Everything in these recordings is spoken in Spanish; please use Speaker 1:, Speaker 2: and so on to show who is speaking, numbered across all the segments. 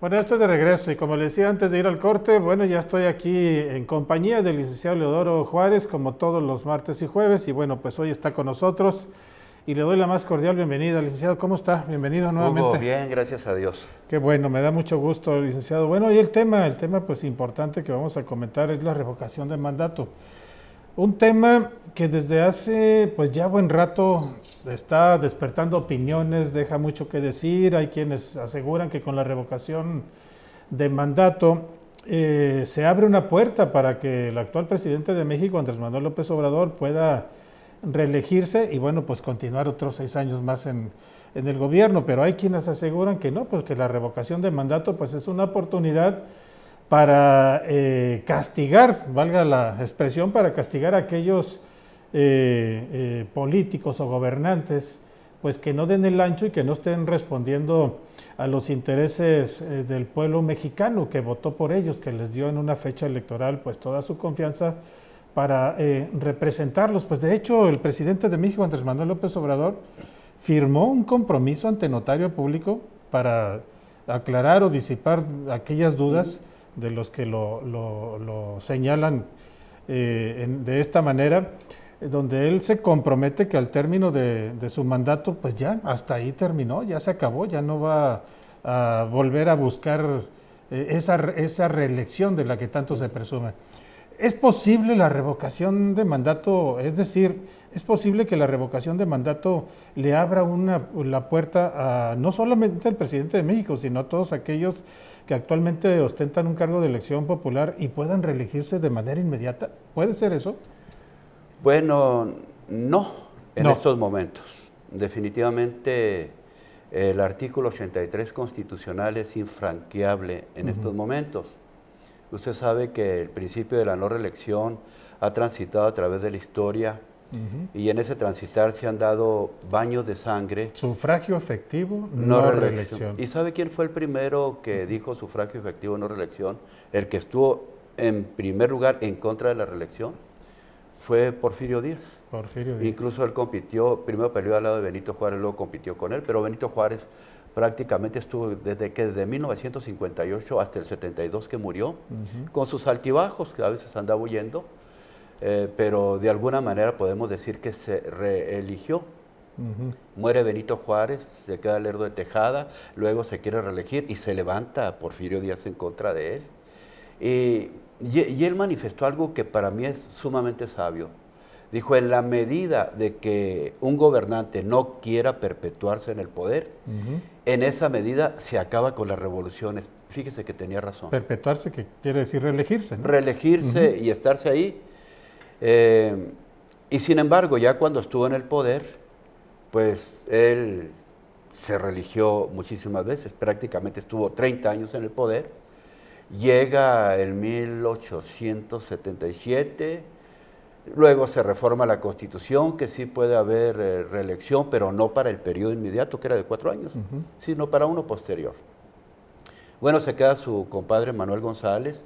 Speaker 1: Bueno, ya estoy de regreso y como le decía antes de ir al corte, bueno, ya estoy aquí en compañía del licenciado Leodoro Juárez, como todos los martes y jueves, y bueno, pues hoy está con nosotros y le doy la más cordial bienvenida. Licenciado, ¿cómo está? Bienvenido nuevamente.
Speaker 2: Hugo, bien, gracias a Dios.
Speaker 1: Qué bueno, me da mucho gusto, licenciado. Bueno, y el tema pues importante que vamos a comentar es la revocación de mandato. Un tema que desde hace pues ya buen rato está despertando opiniones, deja mucho que decir. Hay quienes aseguran que con la revocación de mandato se abre una puerta para que el actual presidente de México, Andrés Manuel López Obrador, pueda reelegirse y bueno, pues continuar otros 6 años más en el gobierno. Pero hay quienes aseguran que no, pues que la revocación de mandato pues es una oportunidad para castigar, valga la expresión, para castigar a aquellos políticos o gobernantes pues que no den el ancho y que no estén respondiendo a los intereses del pueblo mexicano que votó por ellos, que les dio en una fecha electoral pues toda su confianza para representarlos. Pues de hecho el presidente de México, Andrés Manuel López Obrador, firmó un compromiso ante notario público para aclarar o disipar aquellas dudas de los que lo señalan de esta manera, donde él se compromete que al término de su mandato, pues ya, hasta ahí terminó, ya se acabó, ya no va a volver a buscar esa reelección de la que tanto se presume. ¿Es posible la revocación de mandato? Es decir, ¿es posible que la revocación de mandato le abra la puerta a no solamente al presidente de México, sino a todos aquellos que actualmente ostentan un cargo de elección popular y puedan reelegirse de manera inmediata? ¿Puede ser eso?
Speaker 2: Bueno, no, en estos momentos. Definitivamente el artículo 83 constitucional es infranqueable en estos momentos. Usted sabe que el principio de la no reelección ha transitado a través de la historia y en ese transitar se han dado baños de sangre.
Speaker 1: Sufragio efectivo, no reelección.
Speaker 2: ¿Y sabe quién fue el primero que dijo sufragio efectivo, no reelección? El que estuvo en primer lugar en contra de la reelección fue Porfirio Díaz. Incluso él compitió, primero peleó al lado de Benito Juárez, luego compitió con él, pero Benito Juárez prácticamente estuvo desde 1958 hasta el 72 que murió, con sus altibajos, que a veces andaba huyendo, pero de alguna manera podemos decir que se reeligió. Muere Benito Juárez, se queda Lerdo de Tejada, luego se quiere reelegir y se levanta Porfirio Díaz en contra de él. Y él manifestó algo que para mí es sumamente sabio. Dijo, en la medida de que un gobernante no quiera perpetuarse en el poder, en esa medida se acaba con las revoluciones. Fíjese que tenía razón.
Speaker 1: Perpetuarse, que quiere decir reelegirse, ¿no?
Speaker 2: Reelegirse y estarse ahí. Y sin embargo, ya cuando estuvo en el poder, pues él se reeligió muchísimas veces. Prácticamente estuvo 30 años en el poder. Llega el 1877, luego se reforma la Constitución, que sí puede haber reelección, pero no para el periodo inmediato, que era de 4 años, sino para uno posterior. Bueno, se queda su compadre Manuel González,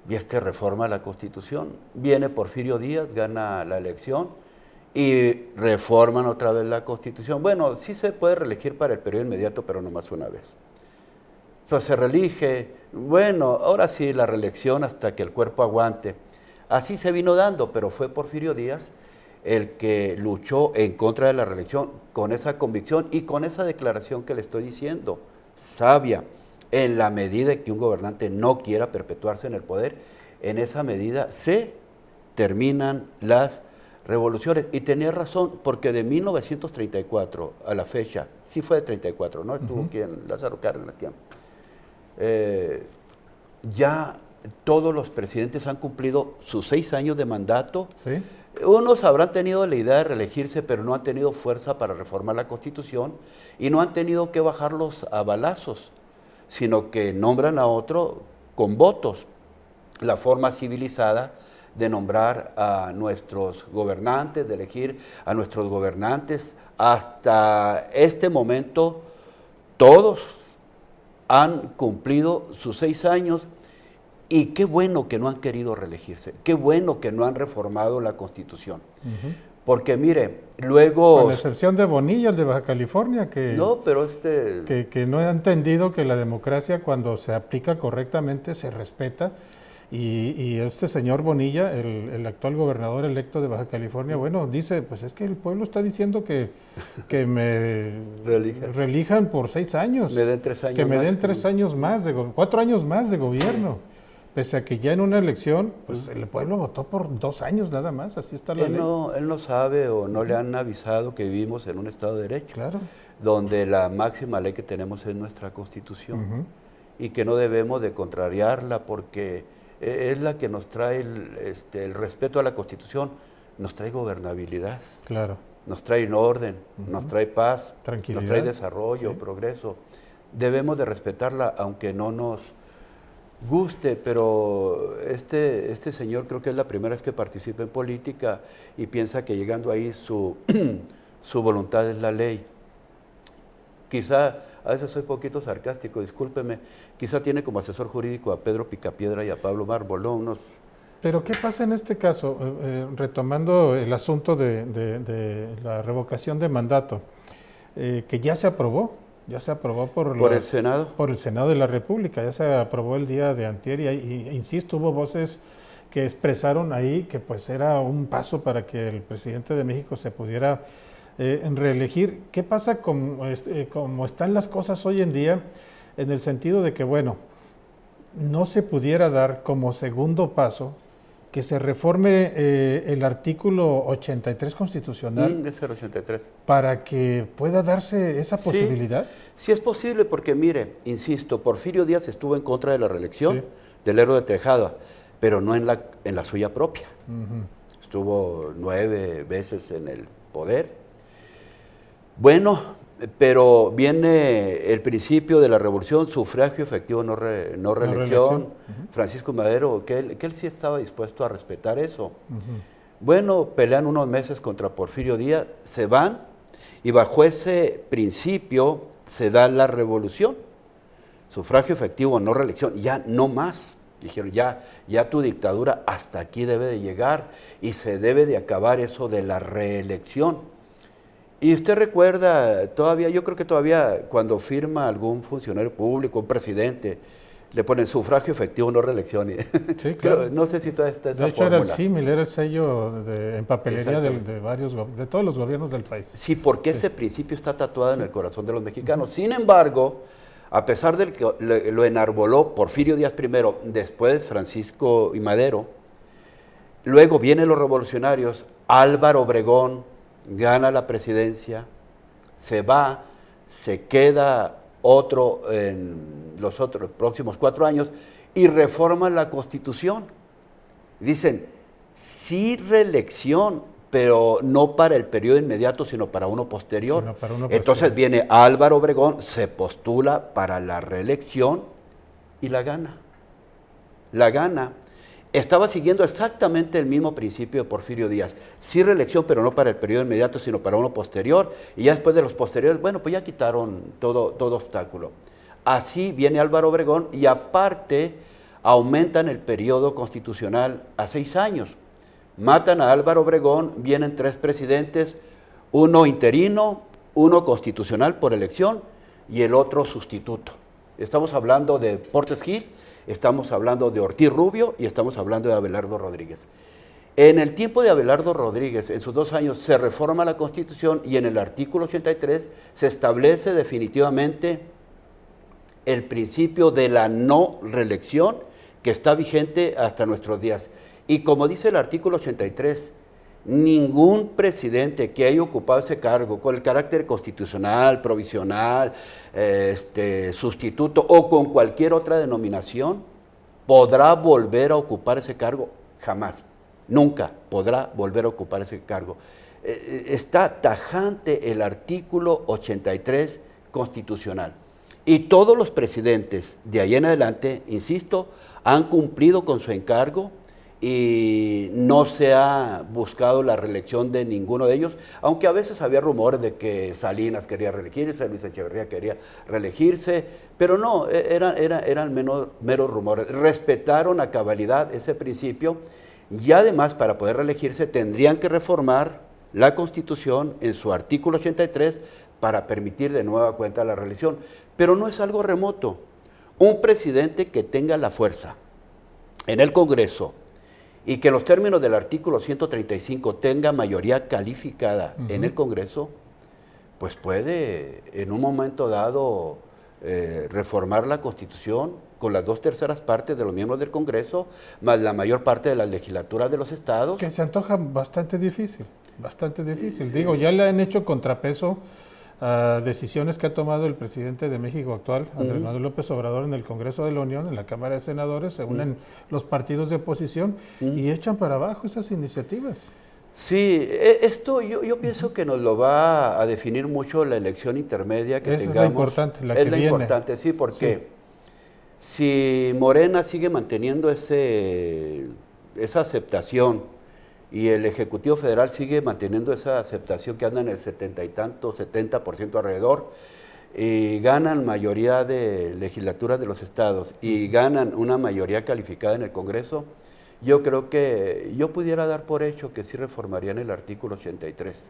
Speaker 2: y reforma la Constitución. Viene Porfirio Díaz, gana la elección, y reforman otra vez la Constitución. Bueno, sí se puede reelegir para el periodo inmediato, pero nomás una vez. Pues se reelige, bueno, ahora sí la reelección hasta que el cuerpo aguante. Así se vino dando, pero fue Porfirio Díaz el que luchó en contra de la reelección con esa convicción y con esa declaración que le estoy diciendo, sabia, en la medida que un gobernante no quiera perpetuarse en el poder, en esa medida se terminan las revoluciones. Y tenía razón, porque de 1934 a la fecha, sí fue de 34, ¿no? Estuvo quien, Lázaro Cárdenas, quien... ya todos los presidentes han cumplido sus 6 años de mandato.
Speaker 1: ¿Sí?
Speaker 2: Unos habrán tenido la idea de reelegirse, pero no han tenido fuerza para reformar la Constitución y no han tenido que bajarlos a balazos, sino que nombran a otro con votos. La forma civilizada de nombrar a nuestros gobernantes, de elegir a nuestros gobernantes, hasta este momento todos han cumplido sus 6 años y qué bueno que no han querido reelegirse, qué bueno que no han reformado la Constitución. Porque mire, luego...
Speaker 1: Con la excepción de Bonilla, el de Baja California,
Speaker 2: No, pero
Speaker 1: que no ha entendido que la democracia cuando se aplica correctamente se respeta. Y este señor Bonilla, el actual gobernador electo de Baja California, bueno, dice, pues es que el pueblo está diciendo que me reelijan por 6 años.
Speaker 2: Me den 3 años
Speaker 1: que me
Speaker 2: más.
Speaker 1: den 3 años más, 4 años más de gobierno. Pese a que ya en una elección, pues el pueblo votó por 2 años nada más, así está la ley.
Speaker 2: Él no sabe o no le han avisado que vivimos en un Estado de Derecho,
Speaker 1: Claro.
Speaker 2: donde la máxima ley que tenemos es nuestra Constitución y que no debemos de contrariarla porque es la que nos trae el respeto a la Constitución, nos trae gobernabilidad,
Speaker 1: claro,
Speaker 2: nos trae orden, nos trae paz,
Speaker 1: tranquilidad,
Speaker 2: nos trae desarrollo, progreso. Debemos de respetarla aunque no nos guste, pero este señor creo que es la primera vez que participa en política y piensa que llegando ahí su voluntad es la ley. Quizá, a veces soy poquito sarcástico, discúlpeme, quizá tiene como asesor jurídico a Pedro Picapiedra y a Pablo Mármol.
Speaker 1: Pero ¿qué pasa en este caso? Retomando el asunto de la revocación de mandato, que ya se aprobó por
Speaker 2: el Senado.
Speaker 1: Por el Senado de la República, ya se aprobó el día de antier y insisto, hubo voces que expresaron ahí que pues era un paso para que el presidente de México se pudiera reelegir. ¿Qué pasa como están las cosas hoy en día en el sentido de que, bueno, no se pudiera dar como segundo paso que se reforme el artículo 83 constitucional
Speaker 2: Es el 83.
Speaker 1: para que pueda darse esa posibilidad?
Speaker 2: Sí es posible porque, mire, insisto, Porfirio Díaz estuvo en contra de la reelección de Lerdo de Tejada, pero no en la suya propia. Estuvo 9 veces en el poder. Bueno, pero viene el principio de la revolución, sufragio efectivo, no reelección. Francisco Madero, que él sí estaba dispuesto a respetar eso. Bueno, pelean unos meses contra Porfirio Díaz, se van y bajo ese principio se da la revolución. Sufragio efectivo, no reelección, ya no más. Dijeron, ya tu dictadura hasta aquí debe de llegar y se debe de acabar eso de la reelección. Y usted recuerda, yo creo que todavía cuando firma algún funcionario público, un presidente, le ponen sufragio efectivo, no reelección.
Speaker 1: Sí, claro.
Speaker 2: No sé si todavía está esa
Speaker 1: fórmula. De hecho era el símil, era el sello en papelería de todos los gobiernos del país.
Speaker 2: Sí, porque ese principio está tatuado en el corazón de los mexicanos. Sin embargo, a pesar de que lo enarboló Porfirio Díaz primero, después Francisco y Madero, luego vienen los revolucionarios, Álvaro Obregón gana la presidencia, se va, se queda otro en los próximos 4 años y reforma la Constitución. Dicen, sí reelección, pero no para el periodo inmediato, sino para uno posterior. Entonces viene Álvaro Obregón, se postula para la reelección y la gana. La gana. Estaba siguiendo exactamente el mismo principio de Porfirio Díaz. Sí reelección, pero no para el periodo inmediato, sino para uno posterior. Y ya después de los posteriores, bueno, pues ya quitaron todo obstáculo. Así viene Álvaro Obregón y aparte aumentan el periodo constitucional a 6 años. Matan a Álvaro Obregón, vienen 3 presidentes, uno interino, uno constitucional por elección y el otro sustituto. Estamos hablando de Portes Gil, estamos hablando de Ortiz Rubio y estamos hablando de Abelardo Rodríguez. En el tiempo de Abelardo Rodríguez, en sus 2 años, se reforma la Constitución y en el artículo 83 se establece definitivamente el principio de la no reelección que está vigente hasta nuestros días. Y como dice el artículo 83, ningún presidente que haya ocupado ese cargo con el carácter constitucional, provisional, sustituto o con cualquier otra denominación podrá volver a ocupar ese cargo, jamás, nunca podrá volver a ocupar ese cargo. Está tajante el artículo 83 constitucional y todos los presidentes de ahí en adelante, insisto, han cumplido con su encargo y no se ha buscado la reelección de ninguno de ellos, aunque a veces había rumores de que Salinas quería reelegirse, Luis Echeverría quería reelegirse, pero no, eran meros rumores. Respetaron a cabalidad ese principio y además para poder reelegirse tendrían que reformar la Constitución en su artículo 83 para permitir de nueva cuenta la reelección. Pero no es algo remoto. Un presidente que tenga la fuerza en el Congreso y que en los términos del artículo 135 tenga mayoría calificada en el Congreso, pues puede en un momento dado reformar la Constitución con las 2/3 partes de los miembros del Congreso, más la mayor parte de las legislaturas de los estados.
Speaker 1: Que se antoja bastante difícil, bastante difícil. Digo, ya le han hecho contrapeso a decisiones que ha tomado el presidente de México actual, Andrés Manuel López Obrador, en el Congreso de la Unión, en la Cámara de Senadores, se unen los partidos de oposición y echan para abajo esas iniciativas.
Speaker 2: Sí, esto yo pienso que nos lo va a definir mucho la elección intermedia que
Speaker 1: Esa
Speaker 2: tengamos.
Speaker 1: es la importante, la que viene.
Speaker 2: Importante, sí, porque si Morena sigue manteniendo esa aceptación y el Ejecutivo Federal sigue manteniendo esa aceptación que anda en el 70 y tanto, 70% alrededor, y ganan mayoría de legislaturas de los estados y ganan una mayoría calificada en el Congreso, yo creo que yo pudiera dar por hecho que sí reformarían el artículo 83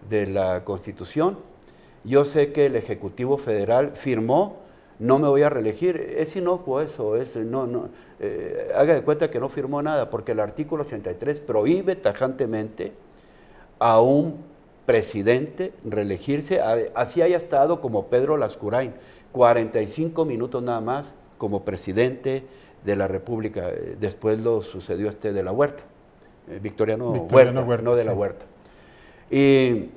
Speaker 2: de la Constitución. Yo sé que el Ejecutivo Federal firmó, no me voy a reelegir, es inocuo eso, haga de cuenta que no firmó nada, porque el artículo 83 prohíbe tajantemente a un presidente reelegirse, así haya estado como Pedro Lascurain, 45 minutos nada más como presidente de la República. Después lo sucedió de la Huerta, Victoriano Huerta, no de la Huerta. Y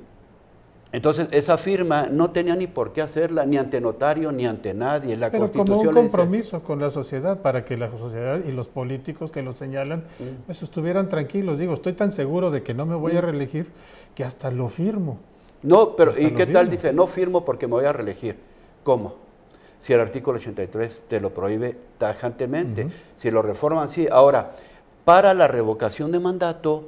Speaker 2: entonces esa firma no tenía ni por qué hacerla, ni ante notario, ni ante nadie. La
Speaker 1: Pero
Speaker 2: Constitución
Speaker 1: como un compromiso con la sociedad, para que la sociedad y los políticos que lo señalan, pues estuvieran tranquilos. Digo, estoy tan seguro de que no me voy a reelegir que hasta lo firmo.
Speaker 2: No, pero ¿y qué tal? Dice, no firmo porque me voy a reelegir. ¿Cómo? Si el artículo 83 te lo prohíbe tajantemente. Si lo reforman, sí. Ahora, para la revocación de mandato,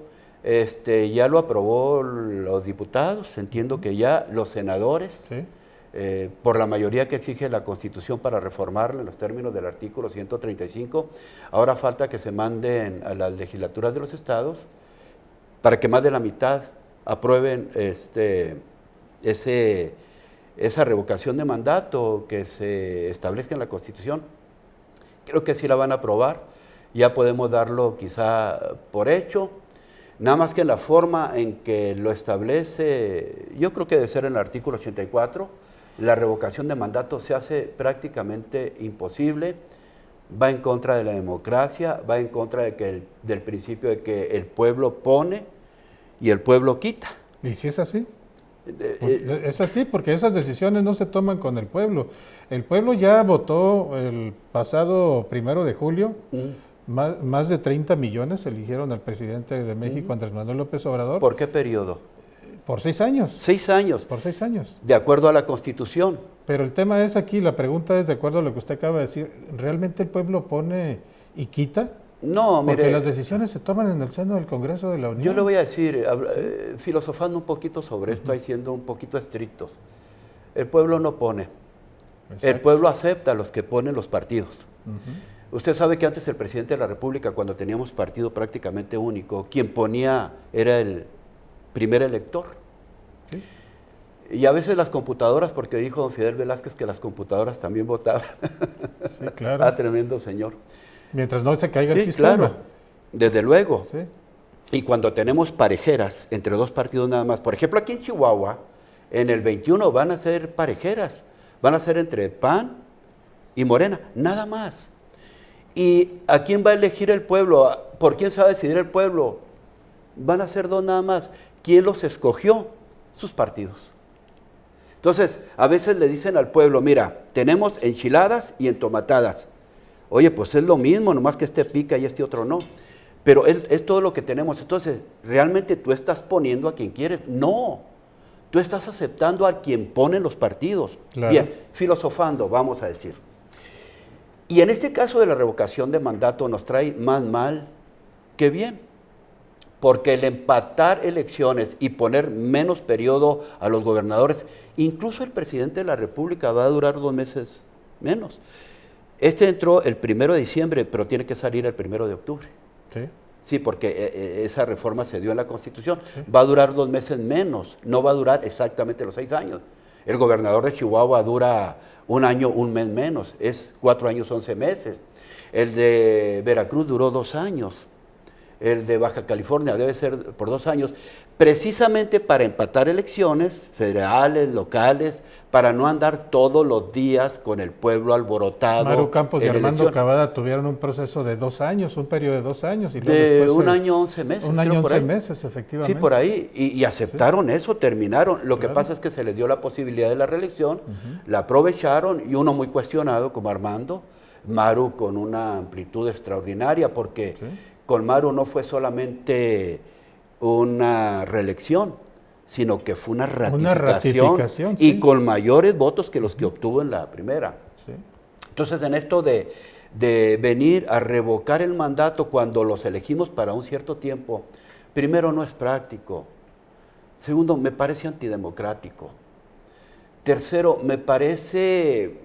Speaker 2: ya lo aprobó los diputados, entiendo que ya los senadores, por la mayoría que exige la Constitución para reformarla en los términos del artículo 135, ahora falta que se manden a las legislaturas de los estados para que más de la mitad aprueben esa revocación de mandato que se establezca en la Constitución. Creo que sí la van a aprobar, ya podemos darlo quizá por hecho. Nada más que en la forma en que lo establece, yo creo que debe ser en el artículo 84, la revocación de mandato se hace prácticamente imposible, va en contra de la democracia, va en contra del principio de que el pueblo pone y el pueblo quita.
Speaker 1: ¿Y si es así? Es así, porque esas decisiones no se toman con el pueblo. El pueblo ya votó el pasado 1 de julio, más de 30 millones eligieron al presidente de México, Andrés Manuel López Obrador.
Speaker 2: ¿Por qué periodo?
Speaker 1: Por 6 años.
Speaker 2: 6 años.
Speaker 1: Por 6 años.
Speaker 2: De acuerdo a la Constitución.
Speaker 1: Pero el tema es aquí, la pregunta es de acuerdo a lo que usted acaba de decir, ¿realmente el pueblo pone y quita?
Speaker 2: No, mire.
Speaker 1: Porque las decisiones se toman en el seno del Congreso de la Unión.
Speaker 2: Yo le voy a decir, filosofando un poquito sobre esto, ahí siendo un poquito estrictos. El pueblo no pone. Exacto. El pueblo acepta a los que ponen los partidos. Usted sabe que antes el presidente de la República, cuando teníamos partido prácticamente único, quien ponía era el primer elector. ¿Sí? Y a veces las computadoras, porque dijo don Fidel Velázquez que las computadoras también votaban.
Speaker 1: Sí, claro.
Speaker 2: Ah, tremendo señor.
Speaker 1: Mientras no se caiga el sistema.
Speaker 2: Claro, desde luego.
Speaker 1: Sí.
Speaker 2: Y cuando tenemos parejeras entre dos partidos nada más, por ejemplo aquí en Chihuahua, en el 21 van a ser parejeras, van a ser entre PAN y Morena, nada más. ¿Y a quién va a elegir el pueblo? ¿Por quién se va a decidir el pueblo? Van a ser 2 nada más. ¿Quién los escogió? Sus partidos. Entonces, a veces le dicen al pueblo, mira, tenemos enchiladas y entomatadas. Oye, pues es lo mismo, nomás que este pica y este otro no. Pero es todo lo que tenemos. Entonces, ¿realmente tú estás poniendo a quien quieres? No. Tú estás aceptando a quien ponen los partidos. Claro. Bien, filosofando, vamos a decir. Y en este caso de la revocación de mandato nos trae más mal que bien. Porque el empatar elecciones y poner menos periodo a los gobernadores, incluso el presidente de la República va a durar 2 meses menos. Entró el 1 de diciembre, pero tiene que salir el 1 de octubre.
Speaker 1: Sí.
Speaker 2: Sí, porque esa reforma se dio en la Constitución. Sí. Va a durar 2 meses menos, no va a durar exactamente los 6 años. El gobernador de Chihuahua dura 1 año, 1 mes menos, es 4 años, 11 meses. El de Veracruz duró 2 años. El de Baja California debe ser por 2 años, precisamente para empatar elecciones federales, locales, para no andar todos los días con el pueblo alborotado.
Speaker 1: Maru Campos y Armando Cavada tuvieron un proceso de 2 años, un periodo de 2 años. Y
Speaker 2: de después 1 año, 11 meses.
Speaker 1: 1 año, 11 meses, efectivamente.
Speaker 2: Sí, por ahí, y aceptaron eso, terminaron. Lo que pasa es que se les dio la posibilidad de la reelección, la aprovecharon, y uno muy cuestionado como Armando, Maru con una amplitud extraordinaria, porque con Maru no fue solamente una reelección, sino que fue una ratificación y con mayores votos que los que obtuvo en la primera. Sí. Entonces, en esto de venir a revocar el mandato cuando los elegimos para un cierto tiempo, primero, no es práctico. Segundo, me parece antidemocrático. Tercero, me parece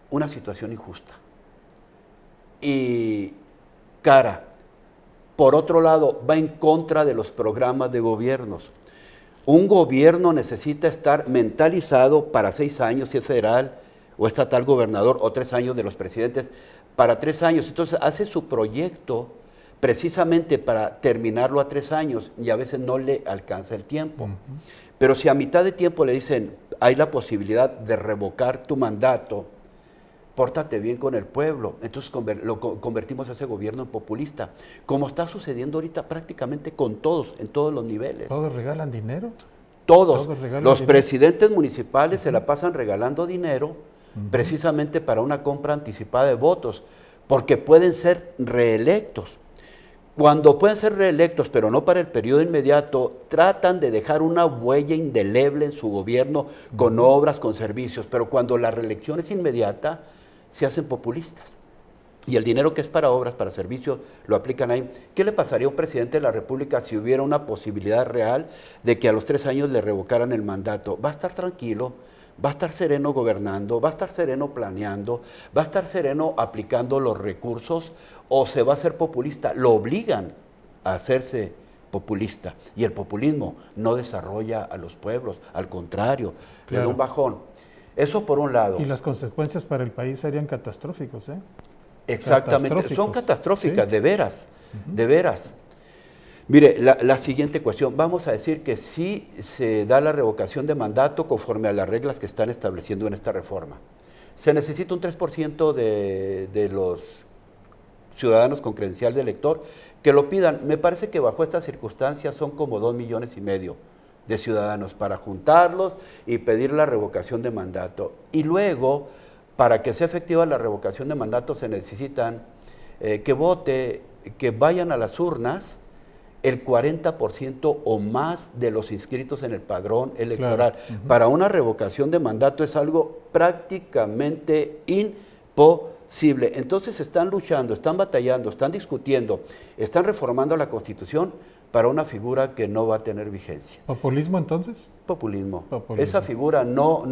Speaker 2: una situación injusta. Y cara, por otro lado, va en contra de los programas de gobiernos. Un gobierno necesita estar mentalizado para 6 años, si es federal o estatal gobernador, o 3 años de los presidentes, para 3 años. Entonces hace su proyecto precisamente para terminarlo a 3 años y a veces no le alcanza el tiempo. Pero si a mitad de tiempo le dicen, hay la posibilidad de revocar tu mandato, pórtate bien con el pueblo, entonces lo convertimos a ese gobierno en populista, como está sucediendo ahorita prácticamente con todos, en todos los niveles.
Speaker 1: ¿Todos regalan dinero?
Speaker 2: Todos los presidentes municipales se la pasan regalando dinero precisamente para una compra anticipada de votos, porque pueden ser reelectos. Cuando pueden ser reelectos, pero no para el periodo inmediato, tratan de dejar una huella indeleble en su gobierno con obras, con servicios, pero cuando la reelección es inmediata, se hacen populistas. Y el dinero que es para obras, para servicios, lo aplican ahí. ¿Qué le pasaría a un presidente de la República si hubiera una posibilidad real de que a los 3 años le revocaran el mandato? Va a estar tranquilo, va a estar sereno gobernando, va a estar sereno planeando, va a estar sereno aplicando los recursos, o se va a hacer populista. Lo obligan a hacerse populista. Y el populismo no desarrolla a los pueblos, al contrario, le da un bajón. Eso por un lado.
Speaker 1: Y las consecuencias para el país serían catastróficos, ¿eh?
Speaker 2: Exactamente, son catastróficas, sí. De veras, de veras. Mire, la siguiente cuestión, vamos a decir que sí se da la revocación de mandato conforme a las reglas que están estableciendo en esta reforma. Se necesita un 3% de los ciudadanos con credencial de elector que lo pidan. Me parece que bajo estas circunstancias son como 2,5 millones de ciudadanos para juntarlos y pedir la revocación de mandato. Y luego, para que sea efectiva la revocación de mandato, se necesitan que vayan a las urnas el 40% o más de los inscritos en el padrón electoral. Claro. Para una revocación de mandato es algo prácticamente imposible. Entonces están luchando, están batallando, están discutiendo, están reformando la Constitución para una figura que no va a tener vigencia.
Speaker 1: ¿Populismo entonces?
Speaker 2: Populismo. Esa figura no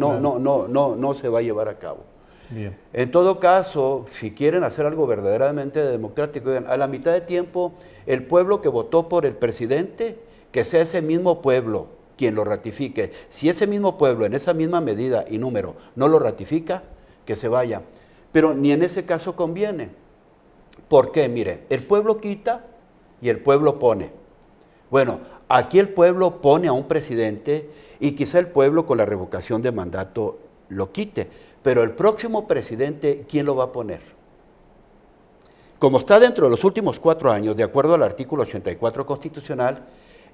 Speaker 2: se va a llevar a cabo.
Speaker 1: Bien.
Speaker 2: En todo caso, si quieren hacer algo verdaderamente democrático, a la mitad de tiempo, el pueblo que votó por el presidente, que sea ese mismo pueblo quien lo ratifique. Si ese mismo pueblo, en esa misma medida y número, no lo ratifica, que se vaya. Pero ni en ese caso conviene. ¿Por qué? Mire, el pueblo quita y el pueblo pone. Bueno, aquí el pueblo pone a un presidente y quizá el pueblo con la revocación de mandato lo quite, pero el próximo presidente, ¿quién lo va a poner? Como está dentro de los últimos 4 años, de acuerdo al artículo 84 constitucional,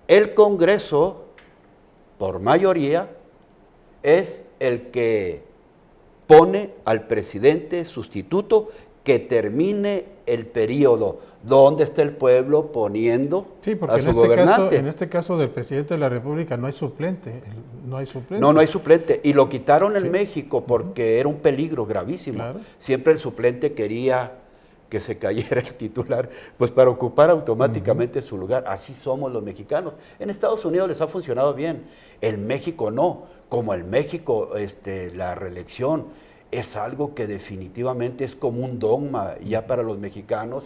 Speaker 2: el Congreso, por mayoría, es el que pone al presidente sustituto que termine el periodo. ¿Dónde está el pueblo poniendo a su gobernante?
Speaker 1: En este caso del presidente de la República no hay suplente. No hay suplente.
Speaker 2: No hay suplente. Y lo quitaron en México porque era un peligro gravísimo. Claro. Siempre el suplente quería que se cayera el titular, pues para ocupar automáticamente su lugar. Así somos los mexicanos. En Estados Unidos les ha funcionado bien. En México no. Como en México la reelección es algo que definitivamente es como un dogma ya para los mexicanos.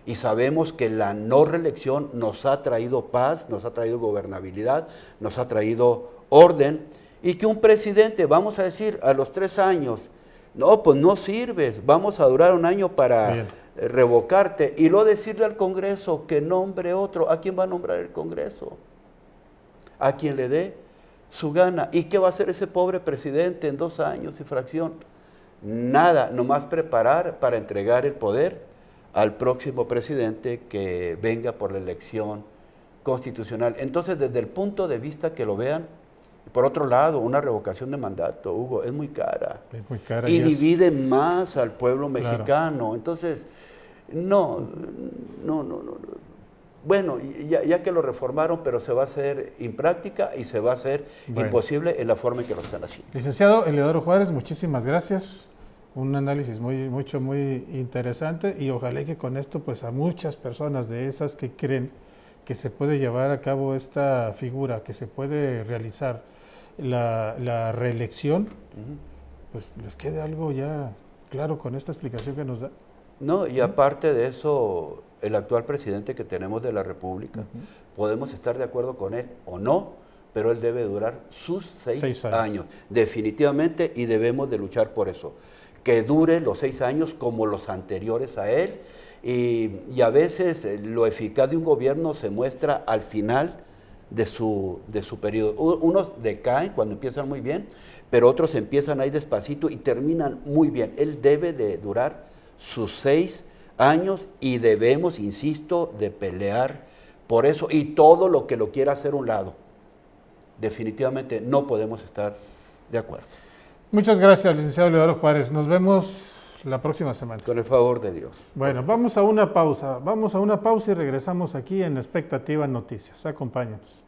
Speaker 2: Y sabemos que la no reelección nos ha traído paz, nos ha traído gobernabilidad, nos ha traído orden, y que un presidente, vamos a decir, a los 3 años, no, pues no sirves, vamos a durar un año para revocarte, y luego decirle al Congreso que nombre otro. ¿A quién va a nombrar el Congreso? A quien le dé su gana. ¿Y qué va a hacer ese pobre presidente en 2 años y fracción? Nada, nomás preparar para entregar el poder al próximo presidente que venga por la elección constitucional. Entonces, desde el punto de vista que lo vean, por otro lado, una revocación de mandato, Hugo, es muy cara.
Speaker 1: Es muy cara.
Speaker 2: Y divide más al pueblo mexicano.
Speaker 1: Claro.
Speaker 2: Entonces, no. Bueno, ya que lo reformaron, pero se va a hacer impráctica y se va a hacer imposible en la forma en que lo están haciendo.
Speaker 1: Licenciado Eleodoro Juárez, muchísimas gracias. Un análisis muy interesante, y ojalá que con esto pues a muchas personas de esas que creen que se puede llevar a cabo esta figura, que se puede realizar la reelección, pues les quede algo ya claro con esta explicación que nos da.
Speaker 2: No, y aparte de eso, el actual presidente que tenemos de la República, podemos estar de acuerdo con él o no, pero él debe durar sus 6 años, definitivamente, y debemos de luchar por eso. Que dure los 6 años como los anteriores a él, y a veces lo eficaz de un gobierno se muestra al final de su periodo. Unos decaen cuando empiezan muy bien, pero otros empiezan ahí despacito y terminan muy bien. Él debe de durar sus 6 años y debemos, insisto, de pelear por eso, y todo lo que lo quiera hacer a un lado. Definitivamente no podemos estar de acuerdo.
Speaker 1: Muchas gracias, licenciado Eleodoro Juárez. Nos vemos la próxima semana.
Speaker 2: Con el favor de Dios.
Speaker 1: Bueno, vamos a una pausa y regresamos aquí en Expectativa Noticias. Acompáñanos.